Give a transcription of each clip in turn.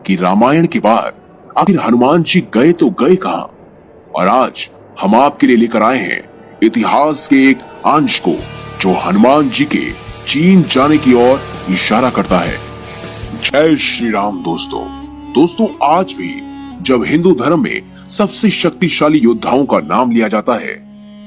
कि रामायण के बाद आखिर हनुमान जी गए तो गए कहां। और आज हम आपके लिए लेकर आए हैं इतिहास के एक अंश को जो हनुमान जी के चीन जाने की ओर इशारा करता है। जय श्री राम दोस्तों, आज भी जब हिंदू धर्म में सबसे शक्तिशाली योद्धाओं का नाम लिया जाता है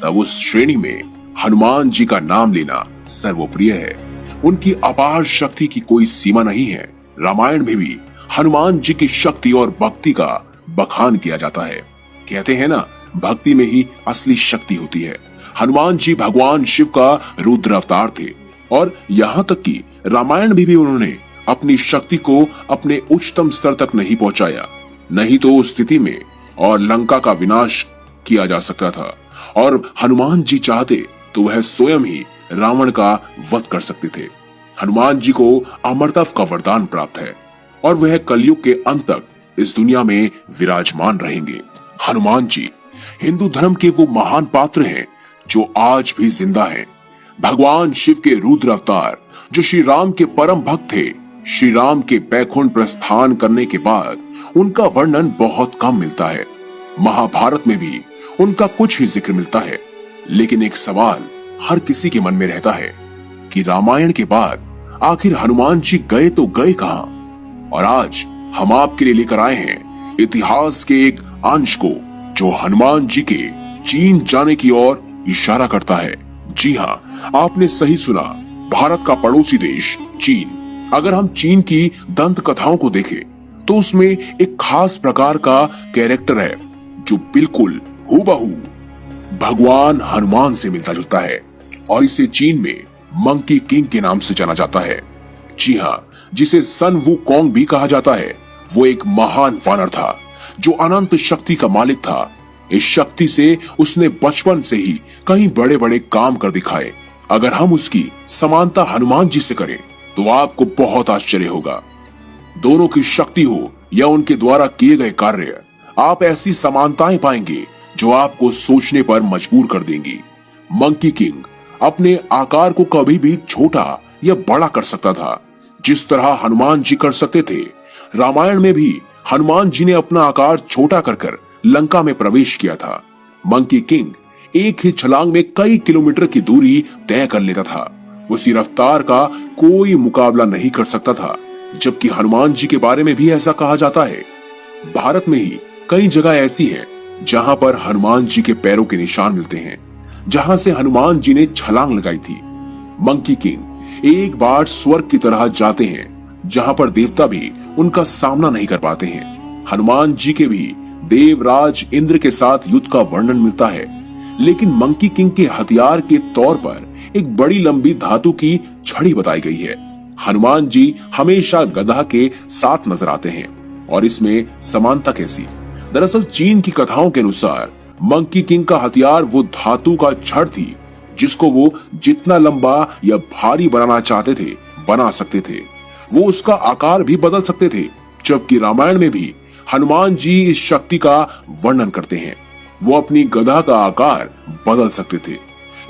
तब उस श्रेणी में हनुमान जी का नाम लेना सर्वप्रिय है। उनकी अपार शक्ति की कोई सीमा नहीं है। रामायण में भी हनुमान जी की शक्ति और भक्ति का बखान किया जाता है। कहते हैं ना, भक्ति में ही असली शक्ति होती है। हनुमान जी भगवान शिव का रुद्र अवतार थे और यहाँ तक कि रामायण में भी उन्होंने अपनी शक्ति को अपने उच्चतम स्तर तक नहीं पहुंचाया, नहीं तो उस स्थिति में और लंका का विनाश किया जा सकता था। और हनुमान जी चाहते तो वह स्वयं ही रावण का वध कर सकते थे। हनुमान जी को अमरत्व का वरदान प्राप्त है और वह कलयुग के अंत तक इस दुनिया में विराजमान रहेंगे। हनुमान जी हिंदू धर्म के वो महान पात्र हैं जो आज भी जिंदा हैं। भगवान शिव के रुद्र अवतार जो श्री राम के परम भक्त थे। श्री राम के बैकुंठ प्रस्थान करने के बाद उनका वर्णन बहुत कम मिलता है। महाभारत में भी उनका कुछ ही जिक्र मिलता है। लेकिन एक सवाल हर किसी के मन में रहता है कि रामायण के बाद आखिर हनुमान जी गए तो गए कहां। और आज हम आपके लिए लेकर आए हैं इतिहास के एक अंश को जो हनुमान जी के चीन जाने की ओर इशारा करता है। जी हाँ, आपने सही सुना, भारत का पड़ोसी देश चीन। अगर हम चीन की दंत कथाओं को देखें तो उसमें एक खास प्रकार का कैरेक्टर है जो बिल्कुल हूबहू भगवान हनुमान से मिलता जुलता है और इसे चीन में मंकी किंग के नाम से जाना जाता है। जी हाँ, जिसे सन वू कॉन्ग भी कहा जाता है। वो एक महान वानर था जो अनंत शक्ति का मालिक था। इस शक्ति से उसने बचपन से ही कई बड़े बड़े काम कर दिखाए। अगर हम उसकी समानता हनुमान जी से करें तो आपको बहुत आश्चर्य होगा। दोनों की शक्ति हो या उनके द्वारा किए गए कार्य, आप ऐसी समानताएं पाएंगे जो आपको सोचने पर मजबूर कर देंगी। मंकी किंग अपने आकार को कभी भी छोटा या बड़ा कर सकता था जिस तरह हनुमान जी कर सकते थे। रामायण में भी हनुमान जी ने अपना आकार छोटा कर लंका में प्रवेश किया था। मंकी किंग एक ही छलांग में कई किलोमीटर की दूरी तय कर लेता था। उसी रफ्तार का कोई मुकाबला नहीं कर सकता था। जबकि हनुमान जी के बारे में भी ऐसा कहा जाता है। भारत में ही कई जगह ऐसी है जहां पर हनुमान जी के पैरों के निशान मिलते हैं, जहां से हनुमान जी ने छलांग लगाई थी। मंकी किंग एक बार स्वर्ग की तरह जाते हैं जहां पर देवता भी उनका सामना नहीं कर पाते हैं। हनुमान जी के भी देवराज इंद्र के साथ युद्ध का वर्णन मिलता है। लेकिन मंकी किंग के हथियार के तौर पर एक बड़ी लंबी धातु की छड़ी बताई गई है। हनुमान जी हमेशा गधा के साथ नजर आते हैं और इसमें समानता कैसी? दरअसल चीन की कथाओं के अनुसार मंकी किंग का हथियार वो धातु का छड़ थी जिसको वो जितना लंबा या भारी बनाना चाहते थे बना सकते थे। वो उसका आकार भी बदल सकते थे। जबकि रामायण में भी हनुमान जी इस शक्ति का वर्णन करते हैं। वो अपनी गधा का आकार बदल सकते थे,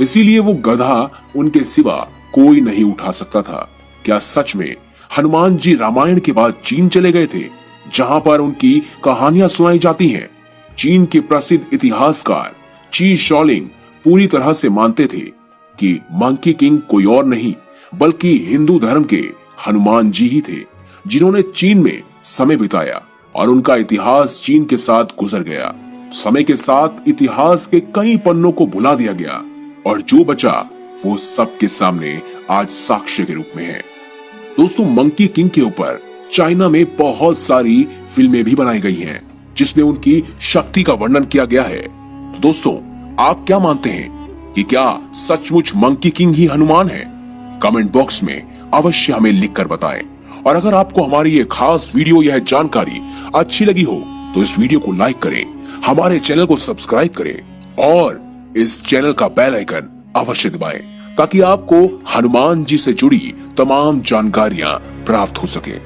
इसीलिए वो गधा उनके सिवा कोई नहीं उठा सकता था। क्या सच में हनुमान जी रामायण के बाद चीन चले गए थे जहां पर उनकी कहानियां सुनाई जाती हैं? चीन के प्रसिद्ध इतिहासकार ची शॉलिंग पूरी तरह से मानते थे कि मंकी किंग कोई और नहीं बल्कि हिंदू धर्म के हनुमान जी ही थे, जिन्होंने चीन में समय बिताया और उनका इतिहास चीन के साथ गुजर गया। समय के साथ इतिहास के कई पन्नों को भुला दिया गया और जो बचा वो सबके सामने आज साक्ष्य के रूप में है। दोस्तों, मंकी किंग के ऊपर चाइना में बहुत सारी फिल्में भी बनाई गई हैं जिसमें उनकी शक्ति का वर्णन किया गया है। तो दोस्तों, आप क्या मानते हैं कि क्या सचमुच मंकी किंग ही हनुमान है? कमेंट बॉक्स में अवश्य हमें लिखकर बताएं। और अगर आपको हमारी ये खास वीडियो या जानकारी अच्छी लगी हो तो इस वीडियो को लाइक करें, हमारे चैनल को सब्सक्राइब करें और इस चैनल का बेल आइकन अवश्य दबाएं ताकि आपको हनुमान जी से जुड़ी तमाम जानकारियां प्राप्त हो सके।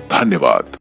धन्यवाद।